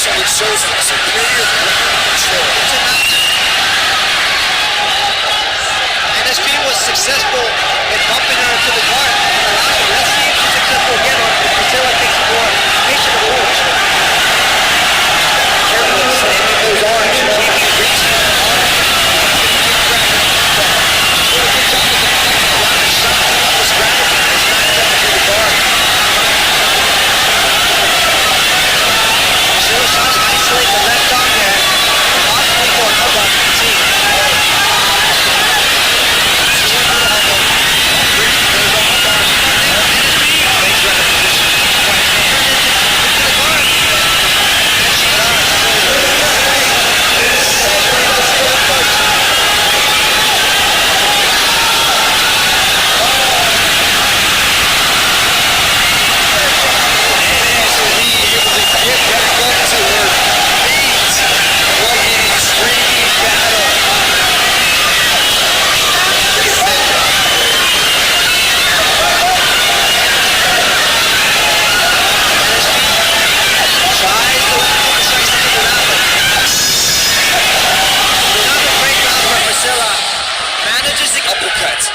So it shows superior ground control. NSP was successful in bumping her to the guard. Let's see if she's successful again or if Priscilla takes a more patient approach. Careful extending those arms. You can't be reaching the arm. Good job with the punch around the shot. The strategy is not stepping through the guard. Priscilla trying to isolate the left arm there. Possibly for an elbow. See.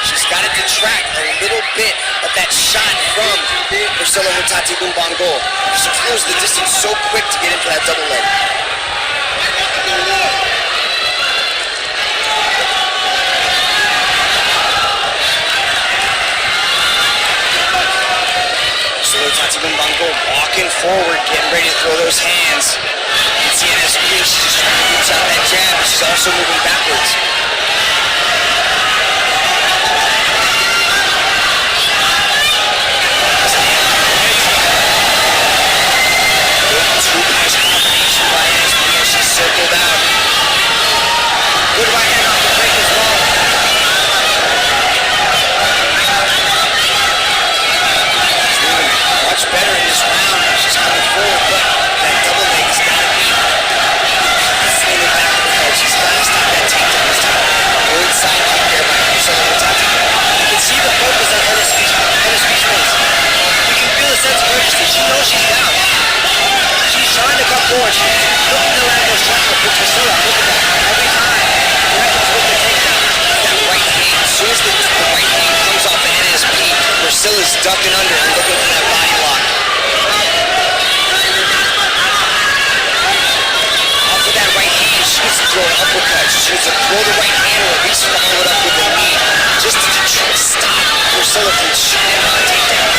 She's got to detract a little bit of that shot from Priscilla Hartati Lumban goal. She closed the distance so quick to get in for that double leg. Priscilla Hartati Lumban goal walking forward, getting ready to throw those hands. You can see NSP, she's just trying to reach out that jab, but she's also moving backwards. Circled out. Good right hand off the break as well. She's doing much better in this round. She's coming forward, but that double leg has got to be constantly back of the head. She's got to stop that takedown this time. Good side kick there by Priscilla Hartati. You can see the focus on NSP's face. You can feel a sense of urgency. She knows she's down. She's trying to come forward. She's looking to land those shots with Priscilla. Look at that. Every time. Reynolds with the takedown. That right hand. As soon as the right hand comes off the NSP, Priscilla's ducking under and looking for that body lock. Off of that right hand, she gets to throw an uppercut. She gets to throw the right hand or at least follow it up with the knee. Just to try to stop Priscilla from shooting on a takedown.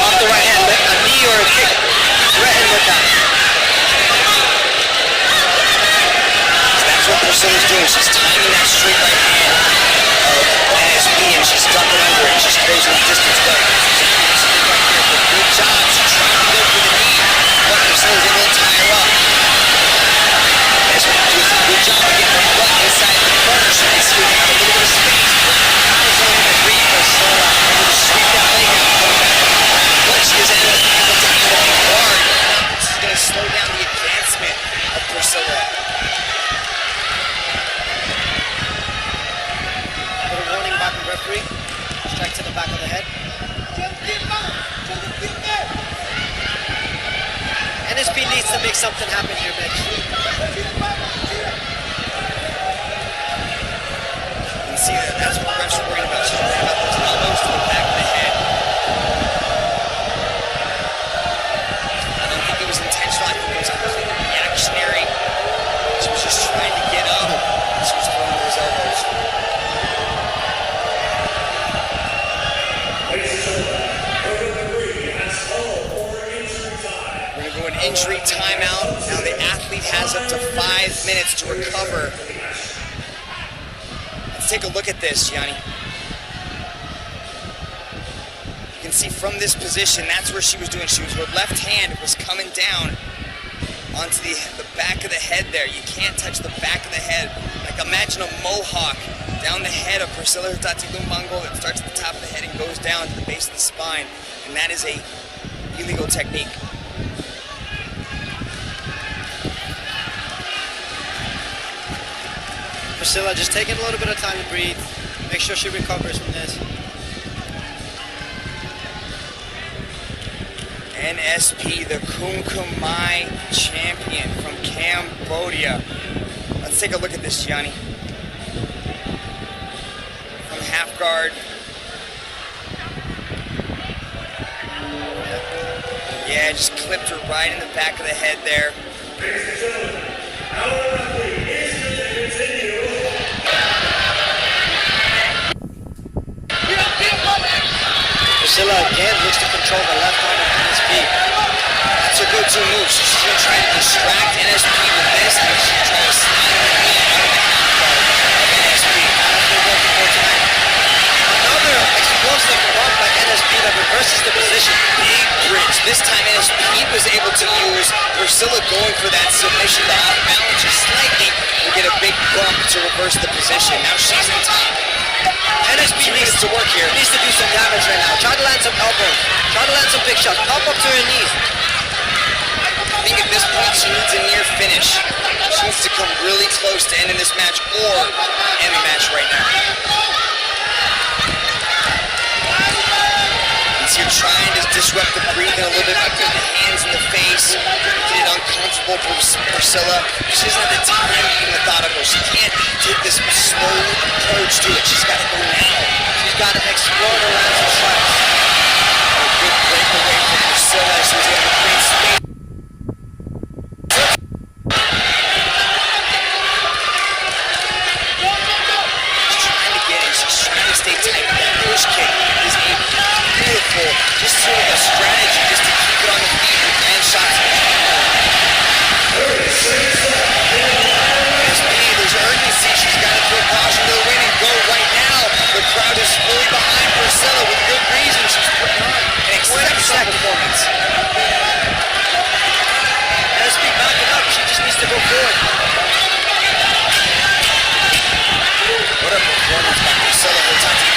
Off the right hand, a knee or a kick. Threaten with that. That's what Priscilla's doing. She's timing that straight right hand of NSP and she's ducking under and she's closing the distance. But good job. She's trying to go for the knee. But Priscilla's able to tie her up. NSP does a good job of getting her butt inside the corner so they see they have a little bit of space. God is only going to read Priscilla able to sweep that leg out. But she is able to get the guard. This is going to slow down the advancement of Priscilla. Put a warning by the referee. Strike to the back of the head. NSP needs to make something happen here, Mitch. You can see that that's what the refs are worried about. She's worried about those elbows to the back of the head. I don't think it was intentional. I think it was completely reactionary. She was just trying to get up. She was throwing those elbows. We're going to go an injury timeout. Now the athlete has up to 5 minutes to recover. Let's take a look at this, Gianni. You can see from this position, that's where she was doing. Her left hand was coming down onto the back of the head there. You can't touch the back of the head. Like imagine a mohawk down the head of Priscilla Hartati Lumban that starts at the top of the head and goes down to the base of the spine. And that is a illegal technique. Priscilla just taking a little bit of time to breathe. Make sure she recovers from this. NSP, the Kumkumai champion from Cambodia. Let's take a look at this, Gianni. From half guard. Yeah, just clipped her right in the back of the head there. Ladies and gentlemen, our athlete is going to continue. Priscilla again looks to control the left arm of NSP. That's a go-to move. So she's going to try to distract NSP with this, and she's going to try to slide her knee out of the half guard of NSP. That's what we're looking for tonight. Another explosive bump by NSP that reverses the position. Big bridge. This time NSP was able to use Priscilla going for that submission to off-balance just slightly and get a big bump to reverse the position. Now she's in top. NSP needs to work here. Needs to do some damage right now. Try to land some elbows. Try to land some big shots. Pop up to her knees. I think at this point she needs a near finish. She needs to come really close to ending this match or end the match right now. You're trying to disrupt the breathing a little bit by putting the hands in the face, making it uncomfortable for Priscilla. She doesn't have the time to be methodical. She can't take this slow approach to it. She's got to go now. She's got to explode around some shots. A good breakaway from Priscilla. She was able to create space. She's trying to get in. She's trying to stay tight. That push kick is a beautiful, just sort of a strategy just to keep it on the feet and land shots. There's urgency. She's got to throw caution to the wind and go right now. The crowd is fully behind Priscilla with good reason. She's putting on an exceptional performance. NSP backing up. She just needs to go forward. What a performance by Priscilla. Hartati.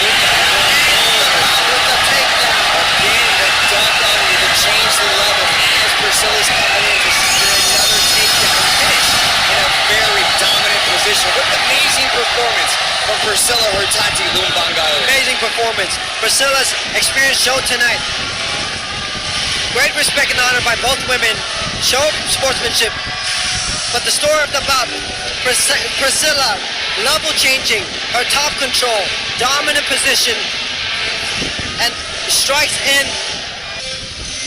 Again, the dunk on you to change the level as Priscilla's coming in to secure another takedown finish in a very dominant position. What an amazing performance from Priscilla Hartati, Lumban Gaod. Amazing performance. Priscilla's experience showed tonight. Great respect and honor by both women. Showed sportsmanship. But the story of the bout, Priscilla, level changing, her top control, dominant position, and strikes in.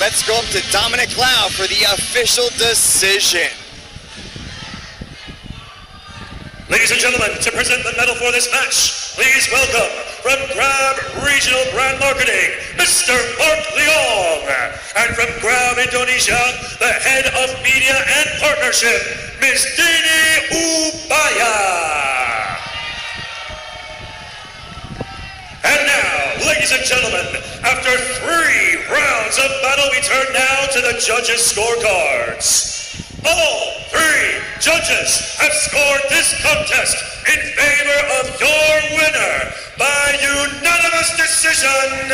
Let's go up to Dominic Lau for the official decision. Ladies and gentlemen, to present the medal for this match, please welcome from Grab Regional Brand Marketing, Mr. Mark Leong. And from Grab Indonesia, the head of media and partnership, Ms. Dini Ubaya. And now, ladies and gentlemen, after 3 rounds of battle, we turn now to the judges' scorecards. All 3 judges have scored this contest in favor of your winner by unanimous decision,